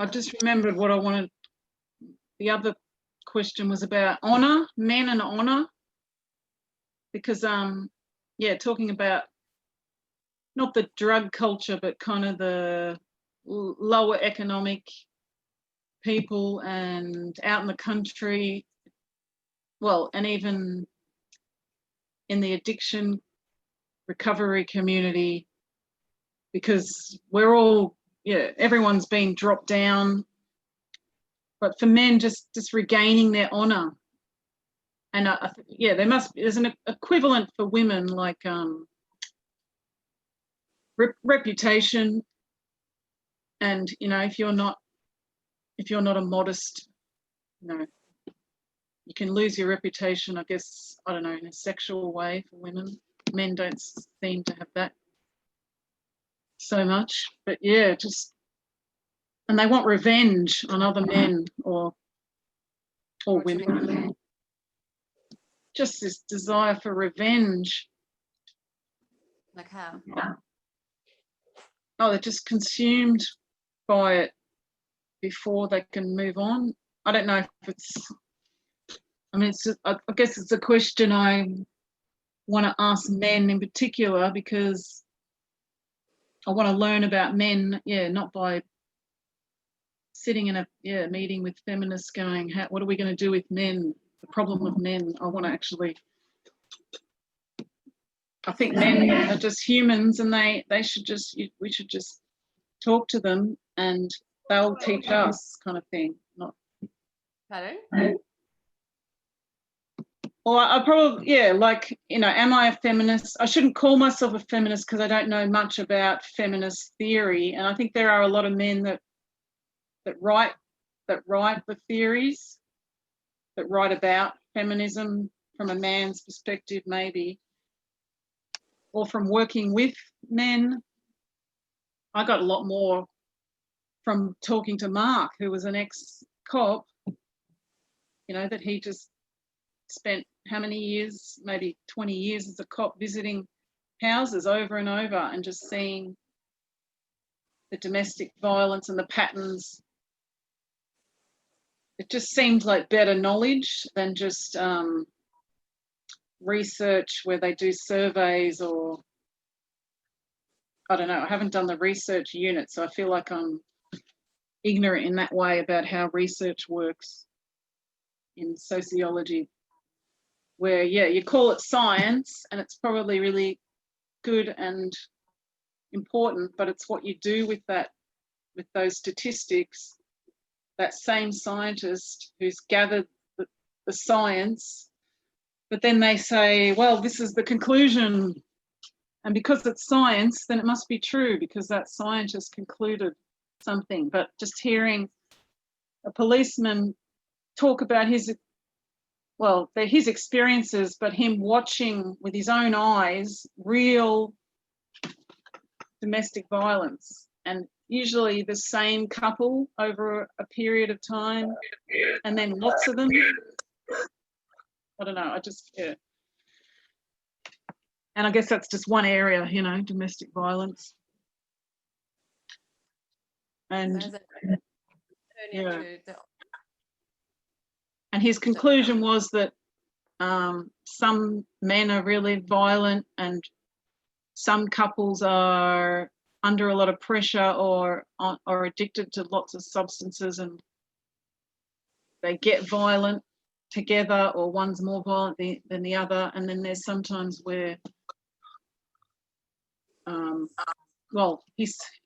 I just remembered what I wanted. The other question was about honour, men and honour, because talking about not the drug culture, but kind of the lower economic people and out in the country, well, and even in the addiction recovery community, because we're all, everyone's been dropped down. But for men, just regaining their honour. And there's an equivalent for women, like reputation. And, if you're not a modest, you can lose your reputation, I guess, I don't know, in a sexual way for women. Men don't seem to have that so much. But yeah, and they want revenge on other men or women. Just this desire for revenge. Like how? Oh, they're just consumed by it before they can move on. I don't know if I guess it's a question I want to ask men in particular, because I want to learn about men, not by sitting in a meeting with feminists going, what are we going to do with men, the problem of men. I want to actually, I think men are just humans, and we should just talk to them and they'll teach us, kind of thing. Not. Pardon? Well, I probably, am I a feminist? I shouldn't call myself a feminist because I don't know much about feminist theory, and I think there are a lot of men that write the theories, that write about feminism from a man's perspective, maybe, or from working with men. I got a lot more from talking to Mark, who was an ex-cop, that he just spent how many years, maybe 20 years as a cop, visiting houses over and over and just seeing the domestic violence and the patterns. It just seems like better knowledge than just research where they do surveys, or I don't know. I haven't done the research unit, so I feel like I'm ignorant in that way about how research works in sociology, where, you call it science and it's probably really good and important, but it's what you do with those statistics. That same scientist who's gathered the science, but then they say, well, this is the conclusion, and because it's science, then it must be true because that scientist concluded something. But just hearing a policeman talk about his experiences, but him watching with his own eyes real domestic violence, and usually the same couple over a period of time, and then lots of them. I don't know, and I guess that's just one area, domestic violence. And and his conclusion was that some men are really violent, and some couples are under a lot of pressure or addicted to lots of substances, and they get violent together, or one's more violent than the other. And then there's sometimes where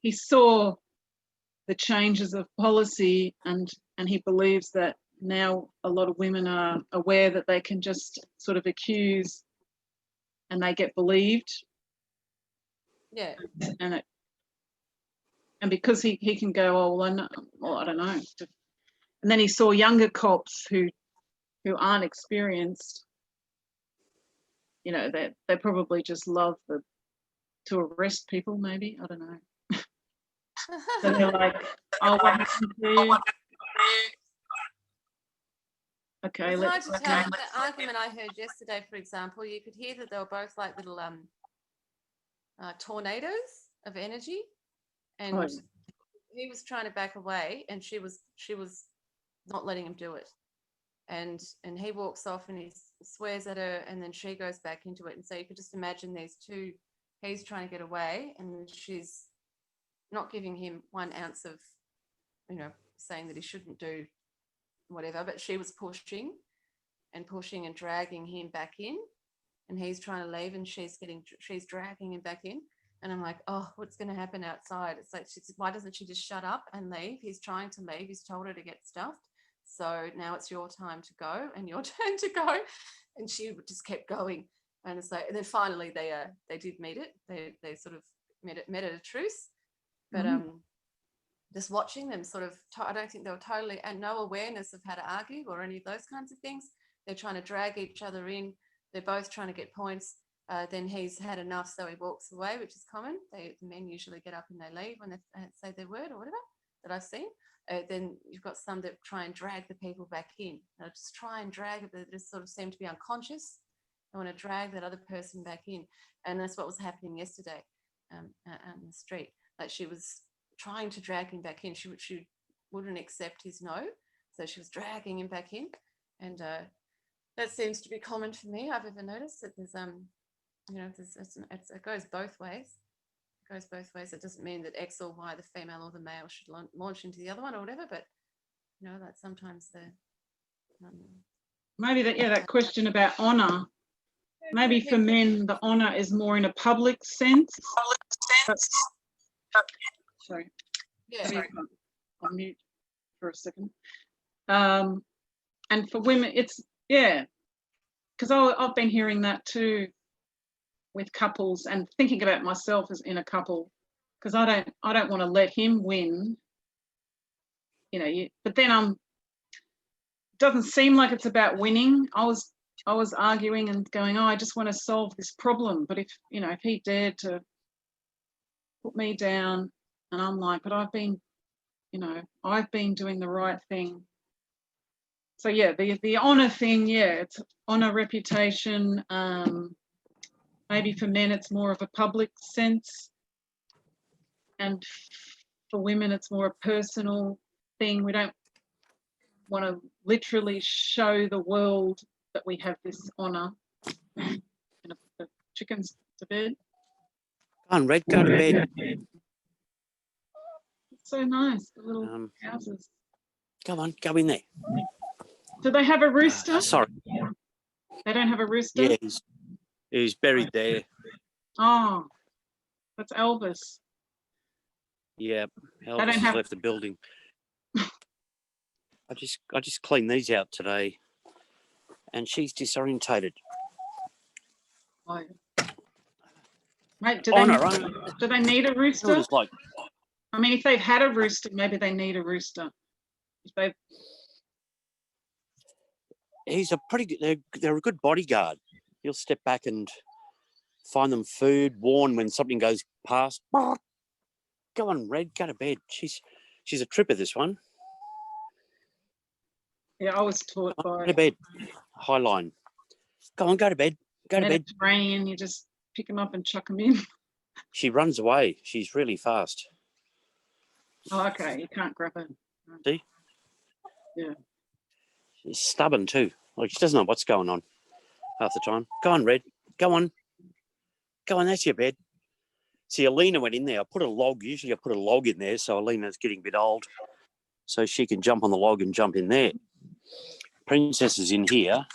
he saw the changes of policy, and he believes that now a lot of women are aware that they can just sort of accuse and they get believed. Yeah. And because he can go, I don't know. And then he saw younger cops who aren't experienced, they probably just love to arrest people, maybe, I don't know. So they're like, what happened to you? Okay, it's hard to tell. The argument I heard yesterday, for example, you could hear that they were both like little tornadoes of energy, and he was trying to back away, and she was not letting him do it. And he walks off and he swears at her, and then she goes back into it. And so you could just imagine these two. He's trying to get away, and she's not giving him 1 ounce of, saying that he shouldn't do whatever, but she was pushing and dragging him back in, and he's trying to leave, and she's dragging him back in. And I'm like, oh, what's going to happen outside? It's like, why doesn't she just shut up and leave? He's trying to leave. He's told her to get stuffed. So now it's your time to go and your turn to go. And she just kept going. And it's like, and then finally they did meet it. They sort of met at a truce. But just watching them sort of, I don't think they were totally, and no awareness of how to argue or any of those kinds of things. They're trying to drag each other in. They're both trying to get points. Then he's had enough, so he walks away, which is common. The men usually get up and they leave when they say their word or whatever that I've seen. Then you've got some that try and drag the people back in. They'll just try and drag it, but they just sort of seem to be unconscious. They want to drag that other person back in. And that's what was happening yesterday on the street. Like, she was trying to drag him back in. She wouldn't accept his no, so she was dragging him back in. And that seems to be common for me. I've ever noticed that there's it goes both ways. It goes both ways. It doesn't mean that X or Y, the female or the male, should launch into the other one or whatever, but that sometimes maybe that question about honor. Maybe for men, the honor is more in a public sense. Sorry. Yeah. Sorry. I'll mute for a second. And for women, it's because I've been hearing that too with couples, and thinking about myself as in a couple, because I don't want to let him win. But then it doesn't seem like it's about winning. I was arguing and going, I just want to solve this problem. But if he dared to put me down, and I'm like, but I've been doing the right thing. So the honor thing, it's honor, reputation. Maybe for men it's more of a public sense, and for women it's more a personal thing. We don't want to literally show the world that we have this honor. And the chickens to bed. Come on, Red, go to bed. It's so nice, the little houses. Come on, go in there. Do they have a rooster? Sorry. They don't have a rooster? Yeah, he's buried there. Oh, that's Elvis. Yeah, Elvis has left the building. I just cleaned these out today, and she's disorientated. Oh. Mate, do they need a rooster? I mean, if they've had a rooster, maybe they need a rooster. He's they're a good bodyguard. He'll step back and find them food, warn when something goes past. Go on, Red, go to bed. She's a tripper, this one. Yeah, I was taught by... Go to bed. High line. Go on, go to bed. Go to bed. Mediterranean, you just pick them up and chuck them in. She runs away. She's really fast. Oh, okay. You can't grab her. See? Yeah. She's stubborn too. Like, she doesn't know what's going on half the time. Go on, Red. Go on. Go on, that's your bed. See, Alina went in there. Usually I put a log in there, so Alina's getting a bit old, so she can jump on the log and jump in there. Princess is in here.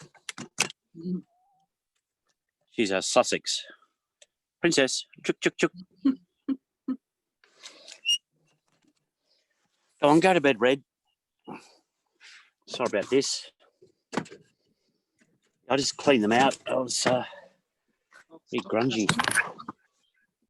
She's a Sussex. Princess, chuk, chuk, chuk. Go on, go to bed, Red. Sorry about this. I just cleaned them out. I was a bit grungy.